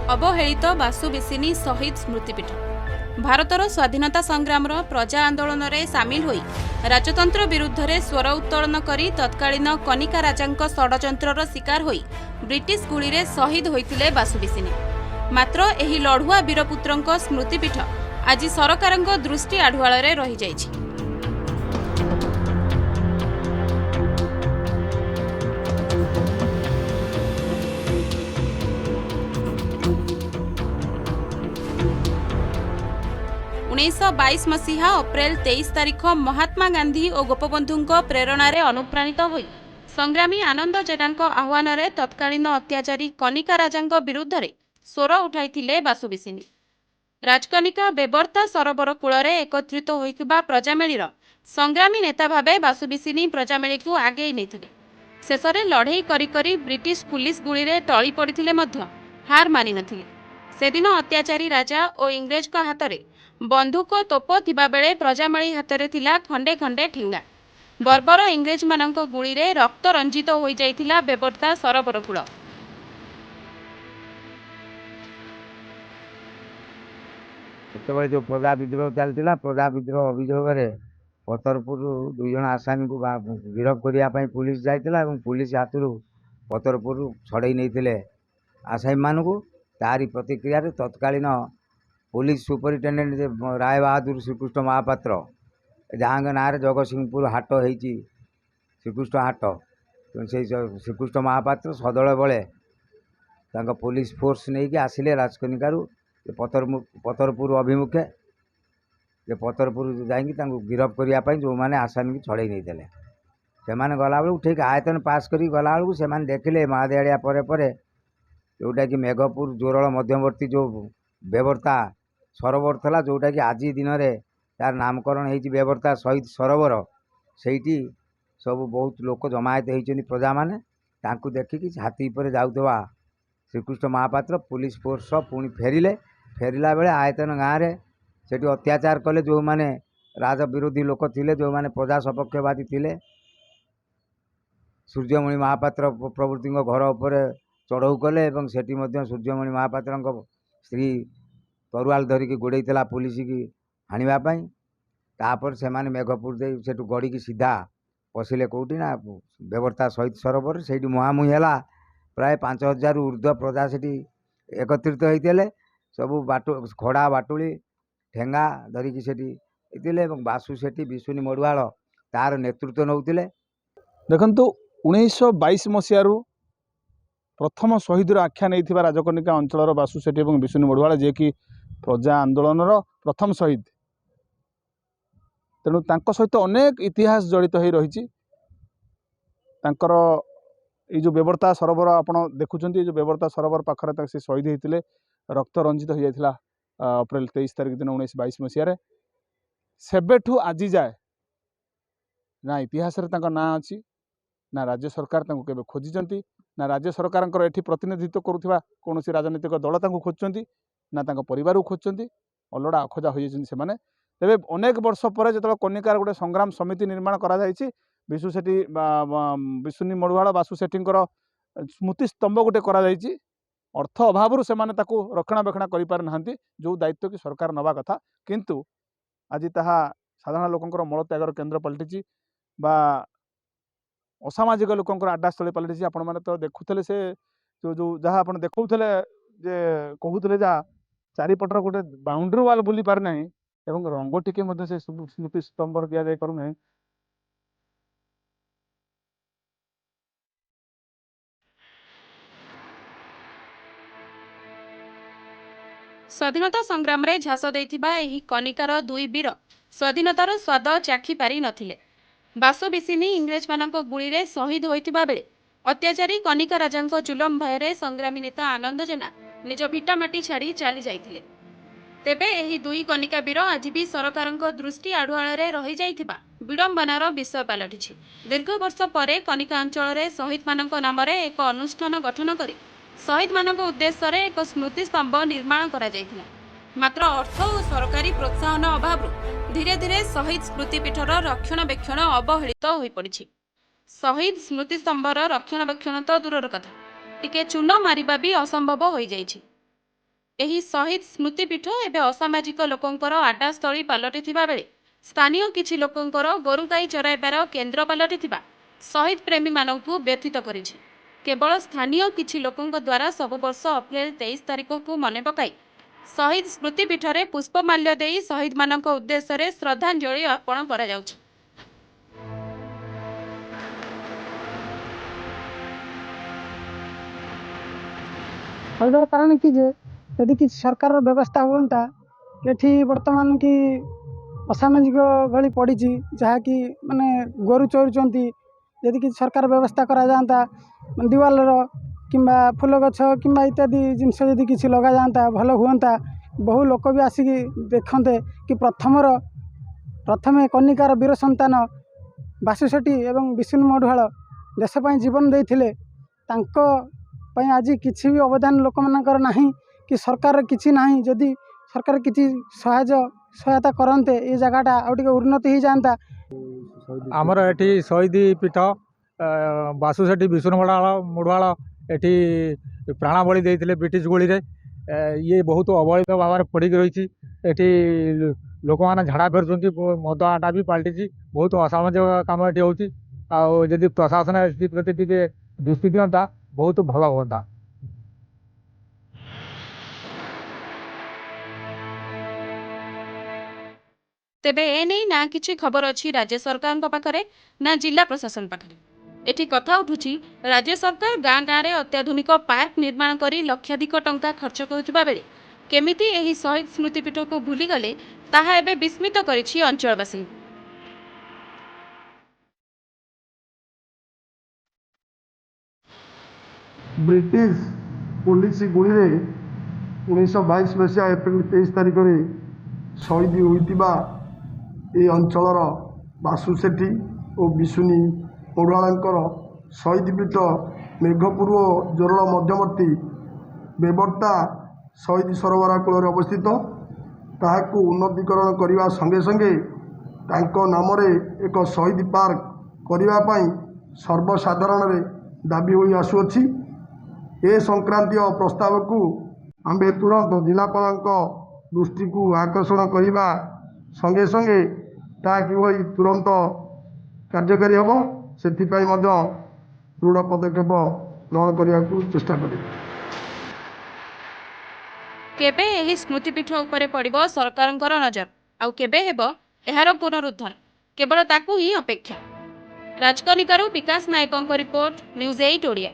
अवहेलित बासुबिसिनी शहीद स्मृतिपीठ भारतर स्वाधीनता संग्राम प्रजा आंदोलन में सामिल होई राजतंत्र विरुद्ध रे स्वर उत्तोलन करी तत्कालीन कनिका राजा षड्यंत्रर शिकार होई ब्रिटिश गुली रे शहीद होइतिले बासुबिसिनी। मात्र एही लढ़ुआ वीरपुत्रंक स्मृतिपीठ आज सरकारंक दृष्टि आढ़ुआल रे रही जाइछि। 1922 मसीहा अप्रैल 23 तारीख महात्मा गांधी और गोपबंधु प्रेरणा अनुप्राणित होई संग्रामी आनंद जेना आह्वान रे तत्कालीन अत्याचारी कनिका राजा विरुद्ध रे स्वर उठाइथिले बासुबिसिनी। राजकनिका बेबर्ता सरोवर कूल एकत्रित होइथिबा प्रजामेळीर संग्रामी नेता भावे बासुबिसिनी प्रजामेळी को आगे नेथिले। शेषरे लड़ई करी करी ब्रिटिश पुलिस गुली रे टळी पड़िथिले मध्य हार मानि नथिले। सेदिन अत्याचारी राजा और इंग्रेज को हाथ में बंधुक तोप थिबा बेले प्रजामेळी हाथ में थिला खंडे खंडे ठिंगा। बर्बर इंग्रेज मानक गुली रे रक्त रंजित हो जाइथिला बेबर्ता सरोवर कूल। सेतबे जो प्रजा विद्रोह चलता प्रजा विद्रोह अभियोग पतरपुर दुई जन आसामी को गिरफ करने पुलिस जाइतिला पुलिस हाथ पतरपुर छड़े नहीं आसामी मानू तारी प्रतिक्रिया तत्कालीन पुलिस सुपरिटेडेंट राय बहादुर श्रीकृष्ण महापात्र जहाँ ना जगतसिंहपुर हाट हो श्रीकृष्ण हाट से श्रीकृष्ण महापात्र सदल बड़े पुलिस फोर्स नहीं कि आसिले राजकनिकार पतरपुर अभिमुखे जे पतरपुर जाकि गिरफ करने जो मैंने आसामी की छड़े नहीं से गला बेलू ठीक आयतन पास कर गला बेलू से देखिले महादेड़िया पर जोटा कि मेघपुर जोरल मध्यवर्ती जो बेबर्ता सरोवर था जोटा कि आज दिन में तार नामकरण हो बेबर्ता शहीद सरोवर से सब बहुत लोक जमायत होती प्रजा मैंने देखिकी हाथी पर जाऊा श्रीकृष्ण महापात्र पुलिस फोर्स पुणी फेरिला बेले आयतन गाँव में से अत्याचार कले जो मैंने राज विरोधी लोक थे जो मैंने प्रजा सपक्षवादी थे सूर्यमणि महापात्र प्रभृति घर उपर चढ़ऊ कले से सूर्यमणि महापात्र स्त्री तरुआल धरिकी गोड़ेला पुलिस की हाणवाई तापर से मेघपुर दे से गड़ी की सीधा पशिले कौटी ना बेबर्ता शहीद सरोवर से मुहांमुही है प्राय 5000 ऊर्ध्व प्रजा से एकत्रित होते सबू बाटू खड़ा बाटुली ठेंगा धरिकी से बासु सेठी विशुनी मड़ुआल तार नेतृत्व नौते। देखु 1922 मसीह प्रथम शहीद आख्या नहीं राजकनिका अंचल बासु सेठी और विशुनी मड़ुआल जे कि प्रजा आंदोलन प्रथम शहीद तेणु सहित अनेक इतिहास जड़ित हो रही जो बेबर्ता सरोवर आपड़ देखुं जो बेबर्ता सरोवर पाखे से शहीद होते रक्त रंजित हो जाता अप्रैल 23 तारीख दिन 1922 मसीह सेबेठू आज जाए ना इतिहास ना अच्छी ना राज्य सरकार के खोजी ना राज्य सरकार एठी प्रतिनिधित्व करुवा कौन राजनीतिक दल खोजुंट ना परिवार को खोजुंट अलड़ा अखोजा हो जाने तेरे अनेक वर्ष पर जो कनिकार गोटे संग्राम समिति निर्माण करा विशु सेठी विशुनी मड़ुआल बासु सेठींकर स्मृति स्तंभ गोटे करा अर्थ अभाव से रक्षणाबेक्षण कर जो दायित्व कि सरकार नवा कथा किंतु आज ताहा साधारण लोकंकर मलत्यागर केन्द्र पलटि असामाजिक लोकंकर आड्डास्थली पलटि आपण मैंने तो देखुले से जो जो जहाँ आप देखुले जे कहते जहाँ चारिपटर गोटे बाउंड्री वाल बुली पार ना एवं रंग टिके से स्मृति स्तंभ दि जाए पारना। स्वाधीनता संग्राम रे झास देइथिबा एही कनिकार दुई वीर स्वाधीनतार स्वाद चाखी पारि नथिले। बासुबिसिनी इंग्रेज मानक गुली रे शहीद होइथिबा बेले अत्याचारी कनिका राजांको जुलम भୟରେ संग्रामी नेता आनंद जेना निज भिटामाटी छाड़ी चली जाइथिले। तेबे एही दुई कनिका वीर आज भी सरकारंको दृष्टि आढ़ुआल रे रही जाइथिबा विडंबनार विषय पलटिछि। दीर्घ वर्ष परे कनिका अंचल रे शहीद मानक नाम रे एक अनुष्ठान गठन करी शहीद मानक उद्देश्य रे एक स्मृति स्तंभ निर्माण करा जाइथिला। मात्र अर्थ और सरकारी प्रोत्साहन अभाव धीरे धीरे शहीद स्मृतिपीठर रक्षणाबेक्षण अवहेलित हो पड़ी। शहीद स्मृति स्तंभर रक्षणाबेक्षण तो दूरर कथा टिके चून मारिबा भी असंभव हो जाइछि। ଏହି ଶହୀଦ ସ୍ମୃତିପୀଠ ଏବେ ଅସାମାଜିକ ଲୋକଙ୍କର ଆଡ୍ଡାସ୍ଥଳୀ ପାଲଟିଥିବା ବେଳେ ସ୍ଥାନୀୟ କିଛି ଲୋକଙ୍କର ଗୋରୁଗାଈ ଚରାଇବାର କେନ୍ଦ୍ର ପାଲଟିଥିବା ଶହୀଦ ପ୍ରେମୀମାନଙ୍କୁ ବ୍ୟଥିତ କରିଛି। କେବଳ ସ୍ଥାନୀୟ କିଛି ଲୋକଙ୍କ ଦ୍ୱାରା ସବୁ ବର୍ଷ ଅପ୍ରେଲ 23 ତାରିଖକୁ ମନେ ପକାଇ ଶହୀଦ ସ୍ମୃତିପୀଠରେ ପୁଷ୍ପମାଲ୍ୟ ଦେଇ ଶହୀଦମାନଙ୍କ ଉଦ୍ଦେଶ୍ୟରେ ଶ୍ରଦ୍ଧାଞ୍ଜଳି ଅର୍ପଣ କରାଯାଉଛି। କହିବାର କାରଣ କି ଯେ ଯଦି କିଛି ସରକାରର ବ୍ୟବସ୍ଥା ହୁଅନ୍ତା, ଏଠି ବର୍ତ୍ତମାନ କି ଅସାମାଜିକ ଭଳି ପଡ଼ିଛି, ଯାହାକି ମାନେ ଗୋରୁ ଚରୁଛନ୍ତି, ଯଦି କିଛି ସରକାର ବ୍ୟବସ୍ଥା କରାଯାଆନ୍ତା, ଦିୱାଲର କିମ୍ବା ଫୁଲ ଗଛ କିମ୍ବା ଇତ୍ୟାଦି ଜିନିଷ ଯଦି କିଛି ଲଗାଯାଆନ୍ତା ଭଲ ହୁଅନ୍ତା। ବହୁ ଲୋକ ବି ଆସିକି ଦେଖନ୍ତେ କି ପ୍ରଥମେ କନିକାର ବୀର ସନ୍ତାନ ବାସୁ ସେଠୀ ଏବଂ ବିଷ୍ଣୁ ମଢୁଆଳ ଦେଶ ପାଇଁ ଜୀବନ ଦେଇଥିଲେ। ତାଙ୍କ ପାଇଁ ଆଜି କିଛି ବି ଅବଦାନ ଲୋକମାନଙ୍କର ନାହିଁ କି ସରକାରର କିଛି ନାହିଁ। ଯଦି ସରକାର କିଛି ସହାୟତା କରନ୍ତେ ଏ ଜାଗାଟା ଆଉ ଟିକେ ଉନ୍ନତି ହେଇଯାଆନ୍ତା। ଆମର ଏଠି ଶହୀଦ ପୀଠ ବାସୁ ସେଠୀ ବିଷ୍ଣୁ ମଢୁଆଳ ଏଠି ପ୍ରାଣବଳି ଦେଇଥିଲେ ବ୍ରିଟିଶ ଗୁଳିରେ। ଇଏ ବହୁତ ଅବହେଳିତ ଭାବରେ ପଡ଼ିକି ରହିଛି। ଏଠି ଲୋକମାନେ ଝାଡ଼ା ଫେରୁଛନ୍ତି, ମଦ ଆଡ୍ଡା ବି ପାଲଟିଛି। ବହୁତ ଅସାମାଜିକ କାମ ଏଠି ହେଉଛି। ଆଉ ଯଦି ପ୍ରଶାସନ ଏଥିପ୍ରତି ଟିକେ ଦୃଷ୍ଟି ଦିଅନ୍ତା ବହୁତ ଭଲ ହୁଅନ୍ତା। ତେବେ ଏନେଇ ନା କିଛି ଖବର ଅଛି ରାଜ୍ୟ ସରକାରଙ୍କ ପାଖରେ ନା ଜିଲ୍ଲା ପ୍ରଶାସନ ପାଖରେ। ଏଠି କଥା ଉଠୁଛି, ରାଜ୍ୟ ସରକାର ଗାଁ ଗାଁରେ ଅତ୍ୟାଧୁନିକ ପାର୍କ ନିର୍ମାଣ କରି ଲକ୍ଷାଧିକ ଟଙ୍କା ଖର୍ଚ୍ଚ କରୁଥିବା ବେଳେ କେମିତି ଏହି ଶହୀଦ ସ୍ମୃତିପୀଠକୁ ଭୁଲିଗଲେ ତାହା ଏବେ ବିସ୍ମିତ କରିଛି ଅଞ୍ଚଳବାସୀଙ୍କୁ। ବ୍ରିଟିଶ ପୋଲିସ ଗୁଳିରେ 1922 ମସିହା ଏପ୍ରିଲ 23 ତାରିଖରେ ଶହୀଦ ହୋଇଥିବା ଏହି ଅଞ୍ଚଳର ବାସୁ ସେଠୀ ଓ ବିଶୁନି ମଢୁଆଳଙ୍କର ଶହୀଦ ପୀଠ ମେଘପୁର ଓ ଜୋରଳ ମଧ୍ୟବର୍ତ୍ତୀ ବେବର୍ତ୍ତା ଶହୀଦ ସରୋବର କୂଳରେ ଅବସ୍ଥିତ। ତାହାକୁ ଉନ୍ନତିକରଣ କରିବା ସଙ୍ଗେ ସଙ୍ଗେ ତାଙ୍କ ନାମରେ ଏକ ଶହୀଦ ପାର୍କ କରିବା ପାଇଁ ସର୍ବସାଧାରଣରେ ଦାବି ହୋଇ ଆସୁଅଛି। ଏ ସଂକ୍ରାନ୍ତୀୟ ପ୍ରସ୍ତାବକୁ ଆମ୍ଭେ ତୁରନ୍ତ ଜିଲ୍ଲାପାଳଙ୍କ ଦୃଷ୍ଟିକୁ ଆକର୍ଷଣ କରିବା ସଙ୍ଗେ ସଙ୍ଗେ ତାହା କିଭଳି ତୁରନ୍ତ କାର୍ଯ୍ୟକାରୀ ହେବ ସେଥିପାଇଁ ମଧ୍ୟ ଦୃଢ଼ ପଦକ୍ଷେପ ଗ୍ରହଣ କରିବାକୁ ଚେଷ୍ଟା କରିବେ। କେବେ ଏହି ସ୍ମୃତିପୀଠ ଉପରେ ପଡ଼ିବ ସରକାରଙ୍କର ନଜର, ଆଉ କେବେ ହେବ ଏହାର ପୁନରୁଦ୍ଧାର, କେବଳ ତାକୁ ହିଁ ଅପେକ୍ଷା। ରାଜକନିକାରୁ ବିକାଶ ନାୟକଙ୍କ ରିପୋର୍ଟ, ନ୍ୟୁଜ୍ 8 ଓଡ଼ିଆ।